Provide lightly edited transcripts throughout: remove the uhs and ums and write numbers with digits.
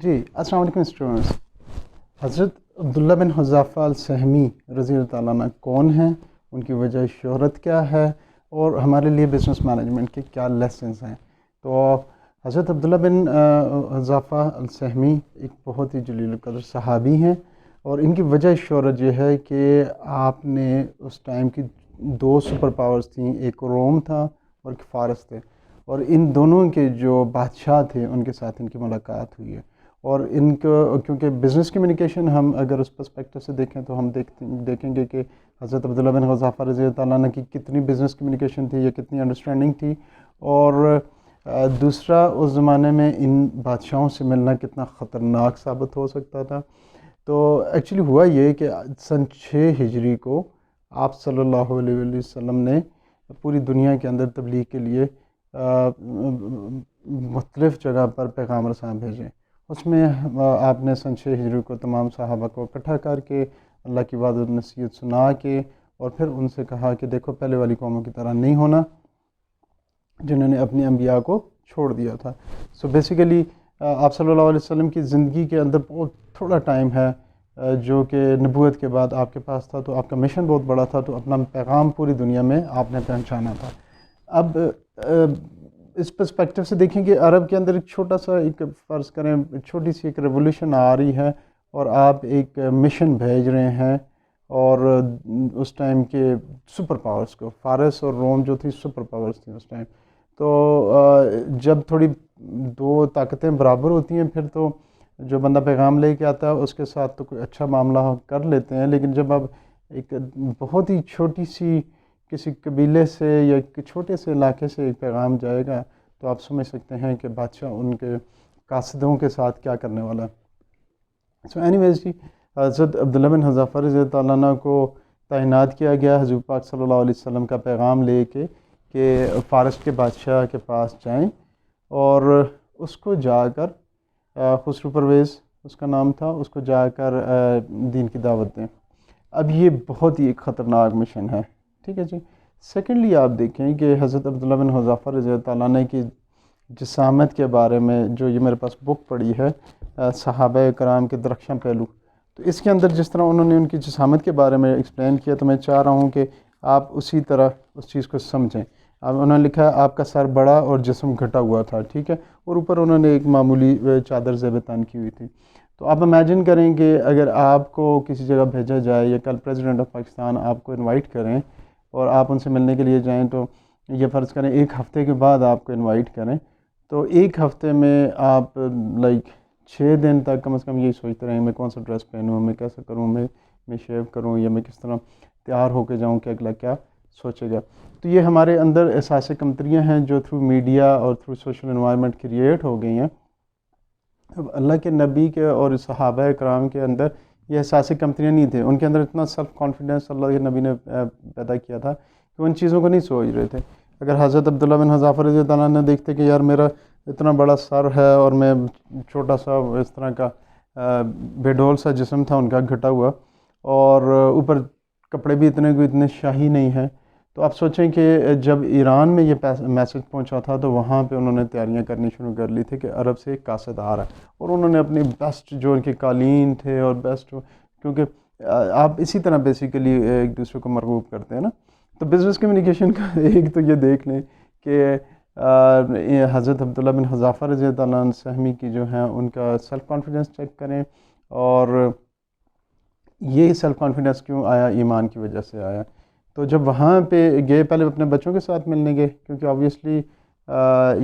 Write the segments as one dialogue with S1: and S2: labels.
S1: جی السلام علیکم اسٹوڈنٹس. حضرت عبداللہ بن حذافہ السہمی رضی اللہ تعالیٰ عنہ کون ہیں، ان کی وجہ شہرت کیا ہے، اور ہمارے لیے بزنس مینجمنٹ کے کیا لیسنز ہیں. تو حضرت عبداللہ بن حذافہ السہمی ایک بہت ہی جلیل القدر صحابی ہیں، اور ان کی وجہ شہرت یہ ہے کہ آپ نے اس ٹائم کی دو سپر پاورز تھیں، ایک روم تھا اور ایک فارس تھے، اور ان دونوں کے جو بادشاہ تھے ان کے ساتھ ان کی ملاقات ہوئی ہے. اور ان کو کیونکہ بزنس کمیونیکیشن ہم اگر اس پرسپیکٹو سے دیکھیں تو ہم دیکھیں گے کہ حضرت عبداللہ بن حذافہ رضی اللہ تعالیٰ عنہ کی کتنی بزنس کمیونیکیشن تھی یا کتنی انڈرسٹینڈنگ تھی، اور دوسرا اس زمانے میں ان بادشاہوں سے ملنا کتنا خطرناک ثابت ہو سکتا تھا. تو ایکچولی ہوا یہ کہ سن 6 ہجری کو آپ صلی اللہ علیہ وسلم نے پوری دنیا کے اندر تبلیغ کے لیے مختلف جگہ پر پیغام رساں بھیجے. اس میں آپ نے سن 6 ہجری کو تمام صحابہ کو اکٹھا کر کے اللہ کی وعظ و نصیحت سنا کے، اور پھر ان سے کہا کہ دیکھو پہلے والی قوموں کی طرح نہیں ہونا جنہوں نے اپنی انبیاء کو چھوڑ دیا تھا. سو بیسیکلی آپ صلی اللہ علیہ وسلم کی زندگی کے اندر بہت تھوڑا ٹائم ہے جو کہ نبوت کے بعد آپ کے پاس تھا، تو آپ کا مشن بہت بڑا تھا، تو اپنا پیغام پوری دنیا میں آپ نے پہنچانا تھا. اب اس پرسپیکٹو سے دیکھیں کہ عرب کے اندر ایک چھوٹا سا ایک فرض کریں چھوٹی سی ایک ریولیوشن آ رہی ہے، اور آپ ایک مشن بھیج رہے ہیں، اور اس ٹائم کے سپر پاورز کو، فارس اور روم جو تھی سپر پاورز تھیں اس ٹائم. تو جب تھوڑی دو طاقتیں برابر ہوتی ہیں پھر تو جو بندہ پیغام لے کے آتا ہے اس کے ساتھ تو کوئی اچھا معاملہ کر لیتے ہیں، لیکن جب اب ایک بہت ہی چھوٹی سی کسی قبیلے سے یا ایک چھوٹے سے علاقے سے ایک پیغام جائے گا تو آپ سمجھ سکتے ہیں کہ بادشاہ ان کے قاصدوں کے ساتھ کیا کرنے والا ہے. سو اینی ویز جی، حضرت عبداللہ بن حذافہ رضی اللہ تعالیٰ عنہ کو تعینات کیا گیا حضور پاک صلی اللہ علیہ وسلم کا پیغام لے کے کہ فارس کے بادشاہ کے پاس جائیں، اور اس کو جا کر خسرو پرویز اس کا نام تھا، اس کو جا کر دین کی دعوت دیں. اب یہ بہت ہی ایک خطرناک مشن ہے، ٹھیک ہے جی. سیکنڈلی آپ دیکھیں کہ حضرت عبداللہ بن حذافہ رضی اللہ تعالیٰ عنہ کی جسامت کے بارے میں جو یہ میرے پاس بک پڑھی ہے صحابہ کرام کے درخشاں پہلو، تو اس کے اندر جس طرح انہوں نے ان کی جسامت کے بارے میں ایکسپلین کیا، تو میں چاہ رہا ہوں کہ آپ اسی طرح اس چیز کو سمجھیں. اب انہوں نے لکھا آپ کا سر بڑا اور جسم گھٹا ہوا تھا، ٹھیک ہے، اور اوپر انہوں نے ایک معمولی چادر زیب تن کی ہوئی تھی. تو آپ امیجن کریں کہ اگر آپ کو کسی جگہ بھیجا جائے یا کل پریزیڈنٹ آف پاکستان آپ کو انوائٹ کریں اور آپ ان سے ملنے کے لیے جائیں، تو یہ فرض کریں ایک ہفتے کے بعد آپ کو انوائٹ کریں، تو ایک ہفتے میں آپ لائک 6 دن تک کم از کم یہی سوچتے رہیں میں کون سا ڈریس پہنوں، میں کیسا کروں، میں شیو کروں، یا میں کس طرح تیار ہو کے جاؤں کہ اگلا کیا سوچے گا. تو یہ ہمارے اندر احساس کمتریاں ہیں جو تھرو میڈیا اور تھرو سوشل انوائرمنٹ کریٹ ہو گئی ہیں. اب اللہ کے نبی کے اور صحابہ کرام کے اندر یہ احساس کمتریاں نہیں تھے، ان کے اندر اتنا سیلف کانفیڈنس اللہ کے نبی نے پیدا کیا تھا کہ ان چیزوں کو نہیں سوچ رہے تھے. اگر حضرت عبداللہ بن حذافہ رضی اللہ عنہ دیکھتے کہ یار میرا اتنا بڑا سر ہے اور میں چھوٹا سا اس طرح کا بے ڈول سا جسم تھا ان کا گھٹا ہوا، اور اوپر کپڑے بھی اتنے شاہی نہیں ہیں، تو آپ سوچیں کہ جب ایران میں یہ میسج پہنچا تھا تو وہاں پہ انہوں نے تیاریاں کرنی شروع کر لی تھی کہ عرب سے ایک قاصد آ رہا ہے، اور انہوں نے اپنی بیسٹ جو ان کے قالین تھے اور بیسٹ، کیونکہ آپ اسی طرح بیسیکلی ایک دوسرے کو مرغوب کرتے ہیں نا. تو بزنس کمیونیکیشن کا ایک تو یہ دیکھ لیں کہ حضرت عبداللہ بن حذافہ رضی اللہ عنہ سہمی کی جو ہیں ان کا سیلف کانفیڈنس چیک کریں، اور یہ سیلف کانفیڈنس کیوں آیا، ایمان کی وجہ سے آیا. تو جب وہاں پہ گئے پہلے اپنے بچوں کے ساتھ ملنے گئے، کیونکہ آبویسلی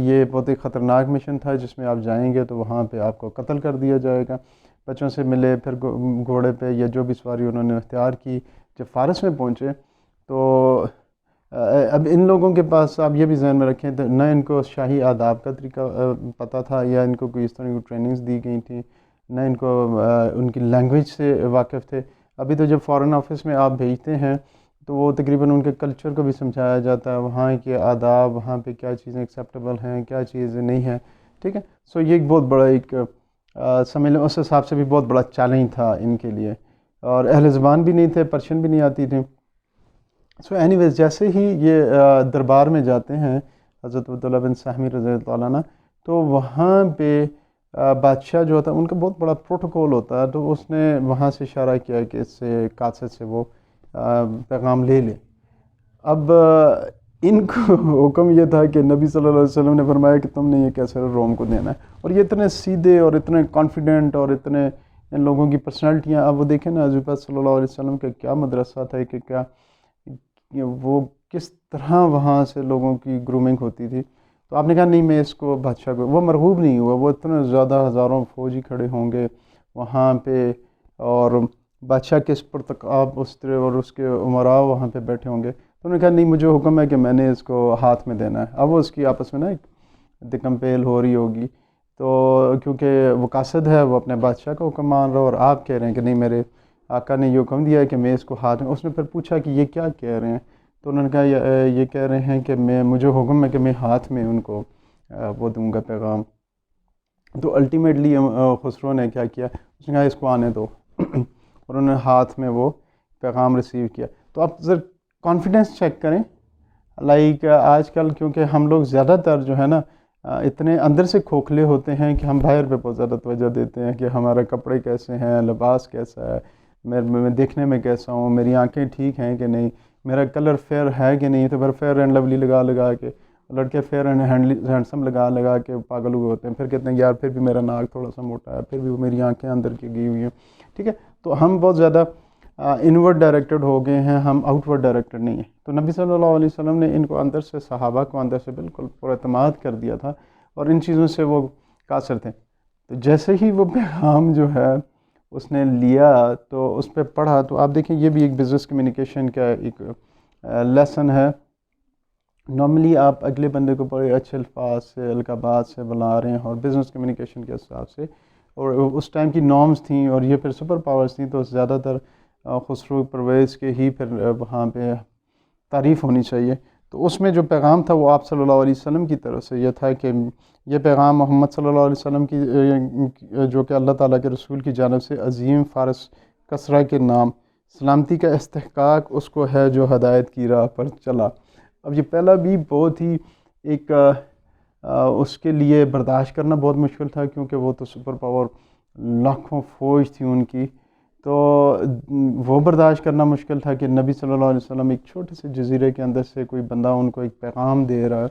S1: یہ بہت ہی خطرناک مشن تھا جس میں آپ جائیں گے تو وہاں پہ آپ کو قتل کر دیا جائے گا. بچوں سے ملے، پھر گھوڑے پہ یا جو بھی سواری انہوں نے اختیار کی، جب فارس میں پہنچے تو اب ان لوگوں کے پاس آپ یہ بھی ذہن میں رکھیں تو نہ ان کو شاہی آداب کا طریقہ پتہ تھا، یا ان کو کوئی اس طرح کی ٹریننگز دی گئی تھیں، نہ ان کو ان کی لینگویج سے واقف تھے. ابھی تو جب فارن آفس میں آپ بھیجتے ہیں تو وہ تقریباً ان کے کلچر کو بھی سمجھایا جاتا ہے، وہاں کے آداب، وہاں پہ کیا چیزیں ایکسیپٹیبل ہیں، کیا چیزیں نہیں ہیں، ٹھیک ہے. سو یہ ایک بہت بڑا ایک سمجھ لیں اس حساب سے بھی بہت بڑا چیلنج تھا ان کے لیے، اور اہل زبان بھی نہیں تھے، پرشین بھی نہیں آتی تھی. سو اینی ویز جیسے ہی یہ دربار میں جاتے ہیں حضرت عبداللہ بن سہمی رضی اللہ عنہ، تو وہاں پہ بادشاہ جو ہوتا ہے ان کا بہت بڑا پروٹوکول ہوتا ہے، تو اس نے وہاں سے اشارہ کیا کہ اس سے قاصد سے وہ پیغام لے لے۔ اب ان کو حکم یہ تھا کہ نبی صلی اللہ علیہ وسلم نے فرمایا کہ تم نے یہ کیسے روم کو دینا ہے، اور یہ اتنے سیدھے اور اتنے کانفیڈنٹ اور اتنے ان لوگوں کی پرسنالٹیاں، اب وہ دیکھیں نا حضور پاک صلی اللہ علیہ وسلم کا کیا مدرسہ تھا، کہ کیا وہ کس طرح وہاں سے لوگوں کی گرومنگ ہوتی تھی۔ تو آپ نے کہا نہیں میں اس کو بادشاہ کو، وہ مرغوب نہیں ہوا، وہ اتنے زیادہ ہزاروں فوجی کھڑے ہوں گے وہاں پہ، اور بادشاہ کے پرتقاب اس طرح اور اس کے عمراء وہاں پہ بیٹھے ہوں گے، تو انہوں نے کہا نہیں مجھے حکم ہے کہ میں نے اس کو ہاتھ میں دینا ہے۔ اب وہ اس کی آپس میں نا ایک دکمپیل ہو رہی ہوگی، تو کیونکہ وہ قاصد ہے وہ اپنے بادشاہ کا حکم مان رہا، اور آپ کہہ رہے ہیں کہ نہیں میرے آقا نے یہ حکم دیا ہے کہ میں اس کو ہاتھ میں۔ اس نے پھر پوچھا کہ یہ کیا کہہ رہے ہیں، تو انہوں نے کہا یہ کہہ رہے ہیں کہ مجھے حکم ہے کہ میں ہاتھ میں ان کو وہ دوں گا پیغام۔ تو الٹیمیٹلی خسرو نے کیا کیا، اس نے کہا اس کو آنے دو اور انہوں نے ہاتھ میں وہ پیغام ریسیو کیا۔ تو آپ ذرا کانفیڈنس چیک کریں، لائک آج کل کیونکہ ہم لوگ زیادہ تر جو ہے نا اتنے اندر سے کھوکھلے ہوتے ہیں کہ ہم باہر پہ بہت زیادہ توجہ دیتے ہیں کہ ہمارے کپڑے کیسے ہیں، لباس کیسا ہے، میں دیکھنے میں کیسا ہوں، میری آنکھیں ٹھیک ہیں کہ نہیں، میرا کلر فیئر ہے کہ نہیں، تو پھر فیئر اینڈ لولی لگا کے، لڑکے فیئر اینڈ ہینڈسم لگا کے پاگل ہوئے ہوتے ہیں، پھر کہتے ہیں یار پھر بھی میرا ناک تھوڑا سا موٹا ہے، پھر بھی میری آنکھیں اندر کی گئی ہوئی ہیں، ٹھیک ہے۔ تو ہم بہت زیادہ انورڈ ڈائریکٹڈ ہو گئے ہیں، ہم آؤٹ ورڈ ڈائریکٹڈ نہیں ہیں۔ تو نبی صلی اللہ علیہ وسلم نے ان کو اندر سے، صحابہ کو اندر سے بالکل پر اعتماد کر دیا تھا، اور ان چیزوں سے وہ قاصر تھے۔ تو جیسے ہی وہ پیغام جو ہے اس نے لیا تو اس پہ پڑھا، تو آپ دیکھیں یہ بھی ایک بزنس کمیونیکیشن کا ایک لیسن ہے۔ نارملی آپ اگلے بندے کو بڑے اچھے الفاظ سے، القابات سے بلا رہے ہیں، اور بزنس کمیونیکیشن کے حساب سے، اور اس ٹائم کی نارمز تھیں، اور یہ پھر سپر پاورز تھیں، تو زیادہ تر خسرو پرویز کے ہی پھر وہاں پہ تعریف ہونی چاہیے۔ تو اس میں جو پیغام تھا وہ آپ صلی اللہ علیہ وسلم کی طرف سے یہ تھا کہ یہ پیغام محمد صلی اللہ علیہ وسلم کی جو کہ اللہ تعالیٰ کے رسول کی جانب سے عظیم فارس کسریٰ کے نام سلامتی کا استحقاق اس کو ہے جو ہدایت کی راہ پر چلا۔ اب یہ پہلا بھی بہت ہی ایک اس کے لیے برداشت کرنا بہت مشکل تھا، کیونکہ وہ تو سپر پاور لاکھوں فوج تھی ان کی، تو وہ برداشت کرنا مشکل تھا کہ نبی صلی اللہ علیہ وسلم ایک چھوٹے سے جزیرے کے اندر سے کوئی بندہ ان کو ایک پیغام دے رہا ہے۔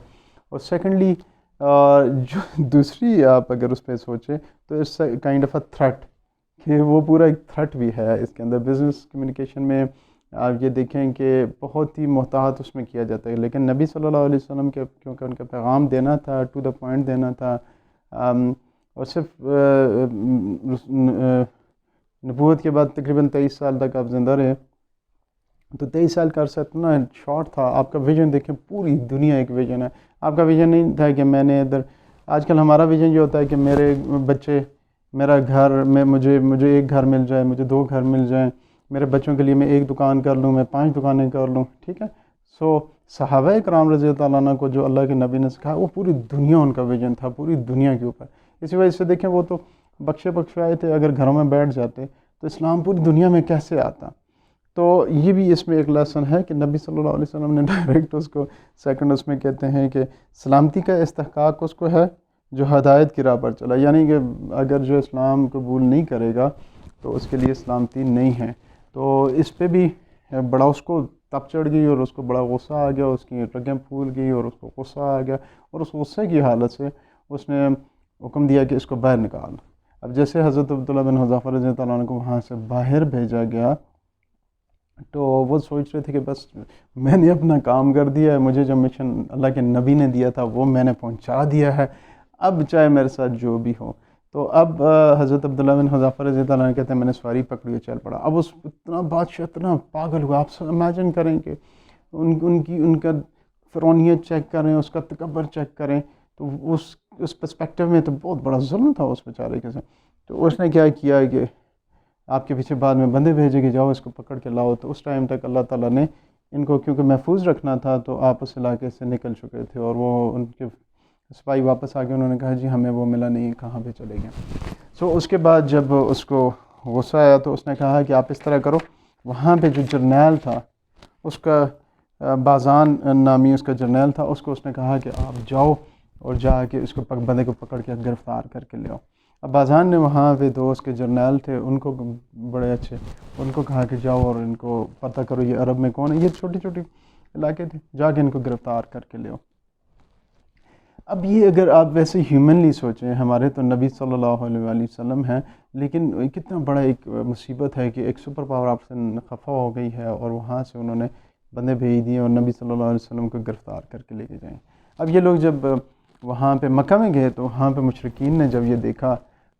S1: اور سیکنڈلی جو دوسری آپ اگر اس پہ سوچیں تو اس کائنڈ آف اے تھریٹ، کہ وہ پورا ایک تھریٹ بھی ہے اس کے اندر۔ بزنس کمیونیکیشن میں آپ یہ دیکھیں کہ بہت ہی محتاط اس میں کیا جاتا ہے، لیکن نبی صلی اللہ علیہ وسلم کے کیونکہ ان کا پیغام دینا تھا، ٹو دا پوائنٹ دینا تھا، اور صرف نبوت کے بعد تقریباً 23 سال تک آپ زندہ رہے، تو 23 سال کا عرصہ اتنا شارٹ تھا۔ آپ کا ویژن دیکھیں، پوری دنیا ایک ویژن ہے۔ آپ کا ویژن نہیں تھا کہ میں نے ادھر، آج کل ہمارا ویژن یہ ہوتا ہے کہ میرے بچے، میرا گھر میں، مجھے ایک گھر مل جائے، مجھے 2 گھر مل جائیں، میرے بچوں کے لیے میں 1 دکان کر لوں، میں 5 دکانیں کر لوں، ٹھیک ہے۔ سو صحابہ کرام رضی اللہ عنہ کو جو اللہ کے نبی نے سکھایا، وہ پوری دنیا ان کا ویژن تھا، پوری دنیا کے اوپر۔ اسی وجہ سے دیکھیں وہ تو بخشے تھے، اگر گھروں میں بیٹھ جاتے تو اسلام پوری دنیا میں کیسے آتا۔ تو یہ بھی اس میں ایک لیسن ہے کہ نبی صلی اللہ علیہ وسلم نے ڈائریکٹ اس کو سیکنڈ اس میں کہتے ہیں کہ سلامتی کا استحقاق اس کو ہے جو ہدایت کی راہ پر چلا، یعنی کہ اگر جو اسلام قبول نہیں کرے گا تو اس کے لیے سلامتی نہیں ہے۔ تو اس پہ بھی بڑا اس کو تپ چڑھ گئی، اور اس کو بڑا غصہ آ گیا، اس کی رگیں پھول گئی، اور اس کو غصہ آ گیا، اور اس غصے کی حالت سے اس نے حکم دیا کہ اس کو باہر نکال۔ اب جیسے حضرت عبداللہ بن حذافہ رضی اللہ عنہ کو وہاں سے باہر بھیجا گیا، تو وہ سوچ رہے تھے کہ بس میں نے اپنا کام کر دیا ہے، مجھے جو مشن اللہ کے نبی نے دیا تھا وہ میں نے پہنچا دیا ہے، اب چاہے میرے ساتھ جو بھی ہو۔ تو اب حضرت عبداللہ بن حذافہ رضی اللہ عنہ کہتے ہیں میں نے سواری پکڑی اور چل پڑا۔ اب اس اتنا بادشاہ اتنا پاگل ہوا، آپ امیجن کریں کہ ان کا فرعونیت چیک کریں، اس کا تکبر چیک کریں، تو اس پرسپیکٹیو میں تو بہت بڑا ظلم تھا اس بیچارے کے ساتھ۔ تو اس نے کیا کیا کہ آپ کے پیچھے بعد میں بندے بھیجے کہ جاؤ اس کو پکڑ کے لاؤ۔ تو اس ٹائم تک اللہ تعالیٰ نے ان کو کیونکہ محفوظ رکھنا تھا، تو آپ اس علاقے سے نکل چکے تھے، اور وہ ان کے سپاہی واپس آ کے انہوں نے کہا جی ہمیں وہ ملا نہیں، کہاں پہ چلے گئے۔ سو اس کے بعد جب اس کو غصہ آیا تو اس نے کہا کہ آپ اس طرح کرو، وہاں پہ جو جرنیل تھا اس کا بازان نامی اس کا جرنیل تھا، اس کو اس نے کہا کہ آپ جاؤ اور جا کے اس کو بندے کو پکڑ کے گرفتار کر کے لے آؤ۔ اب باذان نے وہاں پہ دو اس کے جرنیل تھے، ان کو بڑے اچھے، ان کو کہا کہ جاؤ اور ان کو پتہ کرو یہ عرب میں کون ہے، یہ چھوٹی چھوٹی علاقے تھے، جا کے ان کو گرفتار کر کے لے آؤ۔ اب یہ اگر آپ ویسے ہیومنلی سوچیں، ہمارے تو نبی صلی اللہ علیہ وآلہ وسلم ہیں، لیکن کتنا بڑا ایک مصیبت ہے کہ ایک سپر پاور آپ سے خفا ہو گئی ہے اور وہاں سے انہوں نے بندے بھیج دیے اور نبی صلی اللہ علیہ وسلم کو گرفتار کر کے لے کے جائیں۔ اب یہ لوگ جب وہاں پہ مکہ میں گئے تو وہاں پہ مشرکین نے جب یہ دیکھا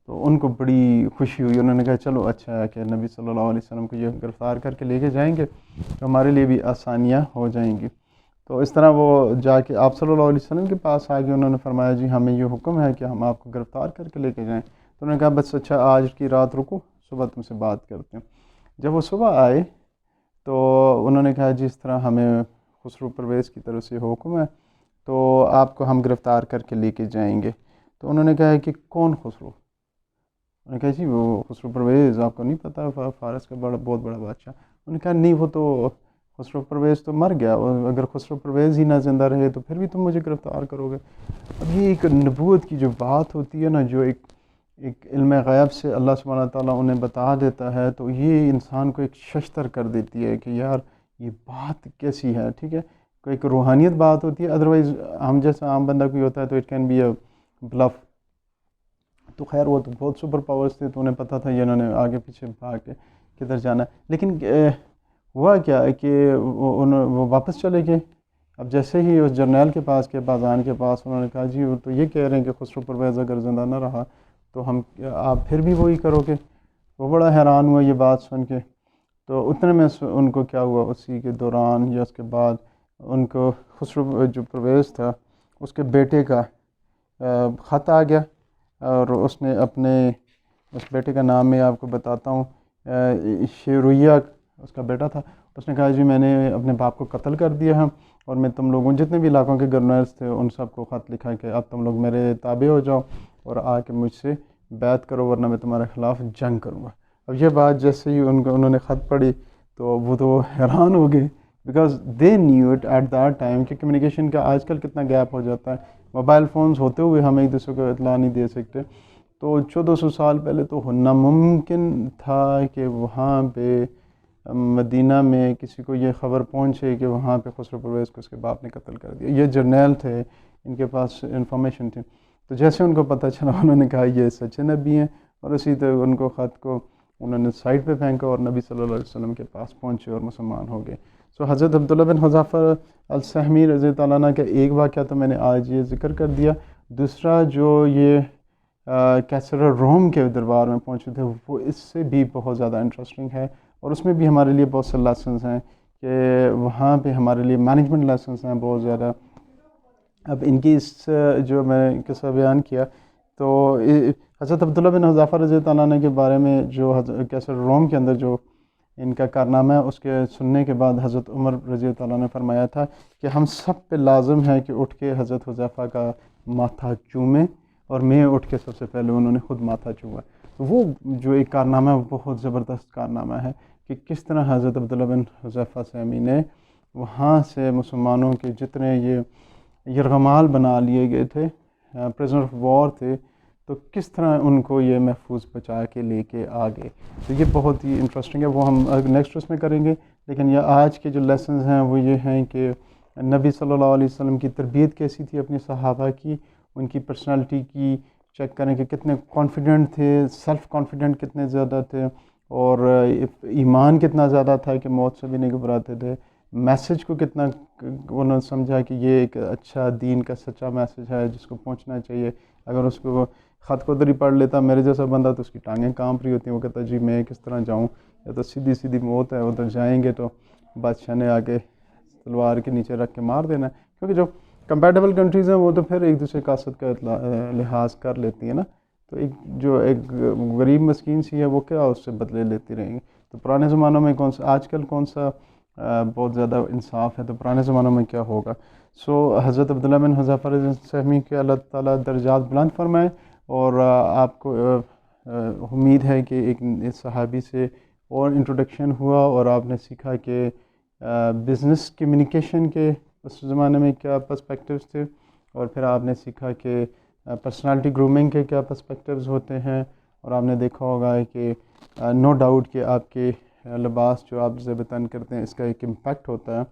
S1: تو ان کو بڑی خوشی ہوئی، انہوں نے کہا چلو اچھا ہے کہ نبی صلی اللہ علیہ وسلم کو یہ گرفتار کر کے لے کے جائیں گے تو ہمارے لیے بھی آسانیاں ہو جائیں گی۔ تو اس طرح وہ جا کے آپ صلی اللہ علیہ وسلم کے پاس آ گئے، انہوں نے فرمایا جی ہمیں یہ حکم ہے کہ ہم آپ کو گرفتار کر کے لے کے جائیں۔ تو انہوں نے کہا بس اچھا آج کی رات رکو، صبح تم سے بات کرتے ہیں۔ جب وہ صبح آئے تو انہوں نے کہا جی اس طرح ہمیں خسرو پرویز کی طرف سے حکم ہے تو آپ کو ہم گرفتار کر کے لے کے جائیں گے۔ تو انہوں نے کہا کہ کون خسرو؟ انہوں نے کہا جی وہ خسرو پرویز، آپ کو نہیں پتہ، فارس کا بہت بڑا بادشاہ۔ انہوں نے کہا نہیں، وہ تو خسرو پرویز تو مر گیا، اور اگر خسرو پرویز ہی نہ زندہ رہے تو پھر بھی تم مجھے گرفتار کرو گے۔ اب یہ ایک نبوت کی جو بات ہوتی ہے نا، جو ایک علم غیب سے اللہ سبحانہ تعالیٰ انہیں بتا دیتا ہے، تو یہ انسان کو ایک ششتر کر دیتی ہے کہ یار یہ بات کیسی ہے، ٹھیک ہے، کوئی ایک روحانیت بات ہوتی ہے، ادروائز ہم جیسا عام بندہ کوئی ہوتا ہے تو it can be a bluff. تو خیر وہ تو بہت سپر پاورز تھے تو انہیں پتہ تھا یہ انہوں نے آگے پیچھے بھاگ کے کدھر جانا ہے، لیکن ہوا کیا ہے کہ وہ واپس چلے گئے۔ اب جیسے ہی اس جرنیل کے پاس کے باذان کے پاس، انہوں نے کہا جی وہ تو یہ کہہ رہے ہیں کہ خسرو پرویز اگر زندہ نہ رہا تو ہم آپ پھر بھی وہی کرو گے۔ وہ بڑا حیران ہوا یہ بات سن کے۔ تو اتنے میں ان کو کیا ہوا، اسی کے دوران یا اس کے بعد ان کو خسرو جو پرویز تھا اس کے بیٹے کا خط آ گیا، اور اس نے اس بیٹے کا نام میں آپ کو بتاتا ہوں، شیرویہ اس کا بیٹا تھا۔ اس نے کہا جی میں نے اپنے باپ کو قتل کر دیا ہے، اور میں تم لوگوں جتنے بھی علاقوں کے گورنرز تھے ان سب کو خط لکھا کہ اب تم لوگ میرے تابع ہو جاؤ اور آ کے مجھ سے بیعت کرو، ورنہ میں تمہارے خلاف جنگ کروں گا۔ اب یہ بات جیسے ہی انہوں نے خط پڑھی تو وہ تو حیران ہو گئے، because they knew it at that time کہ کمیونیکیشن کا آج کل کتنا گیپ ہو جاتا ہے، موبائل فونز ہوتے ہوئے ہم ایک دوسرے کو اطلاع نہیں دے سکتے۔ تو 1400 سال پہلے تو ناممکن تھا کہ وہاں پہ مدینہ میں کسی کو یہ خبر پہنچے کہ وہاں پہ خسرو پرویز کو اس کے باپ نے قتل کر دیا۔ یہ جرنیل تھے، ان کے پاس انفارمیشن تھی، تو جیسے ان کو پتہ چلا انہوں نے کہا یہ سچے نبی ہیں، اور اسی طرح ان کو خط کو انہوں نے سائڈ پہ پھینکا اور نبی صلی اللہ علیہ وسلم کے پاس پہنچے اور مسلمان ہو گئے۔ سو حضرت عبداللہ بن حذافہ السہمی رضی اللہ عنہ کا ایک واقعہ تو میں نے آج یہ ذکر کر دیا، دوسرا جو یہ کیسرا روم کے دربار میں پہنچے تھے وہ اس سے بھی بہت زیادہ انٹرسٹنگ ہے، اور اس میں بھی ہمارے لیے بہت سے لیسنز ہیں کہ وہاں پہ ہمارے لیے مینجمنٹ لیسنز ہیں بہت زیادہ۔ اب ان کی اس جو میں قصہ بیان کیا تو حضرت عبداللہ بن حذافہ رضی اللہ عنہ کے بارے میں جو کیسر روم کے اندر جو ان کا کارنامہ ہے اس کے سننے کے بعد حضرت عمر رضی اللہ عنہ نے فرمایا تھا کہ ہم سب پہ لازم ہے کہ اٹھ کے حضرت حذیفہ کا ماتھا چومیں، اور میں اٹھ کے سب سے پہلے انہوں نے خود ماتھا چوما۔ تو وہ جو ایک کارنامہ ہے وہ بہت زبردست کارنامہ ہے کہ کس طرح حضرت عبداللہ بن حذیفہ سہمی نے وہاں سے مسلمانوں کے جتنے یہ یرغمال بنا لیے گئے تھے، پریزنر آف وار تھے، تو کس طرح ان کو یہ محفوظ بچا کے لے کے آ گئے۔ تو یہ بہت ہی انٹرسٹنگ ہے، وہ ہم نیکسٹ اس میں کریں گے، لیکن یہ آج کے جو لیسنز ہیں وہ یہ ہیں کہ نبی صلی اللہ علیہ وسلم کی تربیت کیسی تھی اپنی صحابہ کی، ان کی پرسنالٹی کی چیک کریں کہ کتنے کانفیڈنٹ تھے، سیلف کانفیڈنٹ کتنے زیادہ تھے، اور ایمان کتنا زیادہ تھا کہ موت سے بھی نہیں گھبراتے تھے، میسج کو کتنا انہوں نے سمجھا کہ یہ ایک اچھا دین کا سچا میسج ہے جس کو پہنچنا چاہیے۔ اگر اس کو خط کو ادھر ہی پڑھ لیتا میرے جیسا بندہ تو اس کی ٹانگیں کانپ رہی ہوتی ہیں، وہ کہتا جی میں کس طرح جاؤں، یا تو سیدھی سیدھی موت ہے، ادھر جائیں گے تو بادشاہ نے آگے تلوار کے نیچے رکھ کے مار دینا ہے، کیونکہ جو کمپیٹیبل کنٹریز ہیں وہ تو پھر ایک دوسرے قاصد کا لحاظ کر لیتی ہیں نا، تو جو ایک غریب مسکین سی ہے وہ کیا اس سے بدلے لیتی رہیں گی۔ تو پرانے زمانوں میں کون سا، آج کل کون سا بہت زیادہ انصاف ہے، تو پرانے زمانوں میں کیا ہوگا۔ سو حضرت عبداللہ بن حذیفہ رضی اللہ سہمی کے اللہ تعالیٰ درجات بلند فرمائے، اور آپ کو امید ہے کہ ایک صحابی سے اور انٹروڈکشن ہوا اور آپ نے سیکھا کہ بزنس کمیونیکیشن کے اس زمانے میں کیا پرسپیکٹیوز تھے، اور پھر آپ نے سیکھا کہ پرسنالٹی گرومنگ کے کیا پرسپیکٹیوز ہوتے ہیں، اور آپ نے دیکھا ہوگا کہ نو ڈاؤٹ کہ آپ کے لباس جو آپ زیبتاً کرتے ہیں اس کا ایک امپیکٹ ہوتا ہے،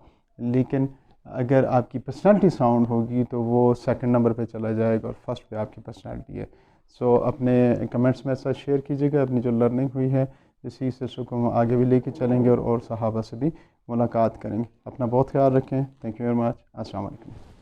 S1: لیکن اگر آپ کی پرسنالٹی ساؤنڈ ہوگی تو وہ سیکنڈ نمبر پہ چلا جائے گا اور فرسٹ پہ آپ کی پرسنالٹی ہے. سو اپنے کمنٹس میں ساتھ شیئر کیجیے گا اپنی جو لرننگ ہوئی ہے، اسی سلسلے کو ہم آگے بھی لے کے چلیں گے اور صحابہ سے بھی ملاقات کریں گے. اپنا بہت خیال رکھیں. Thank you very much. السلام علیکم.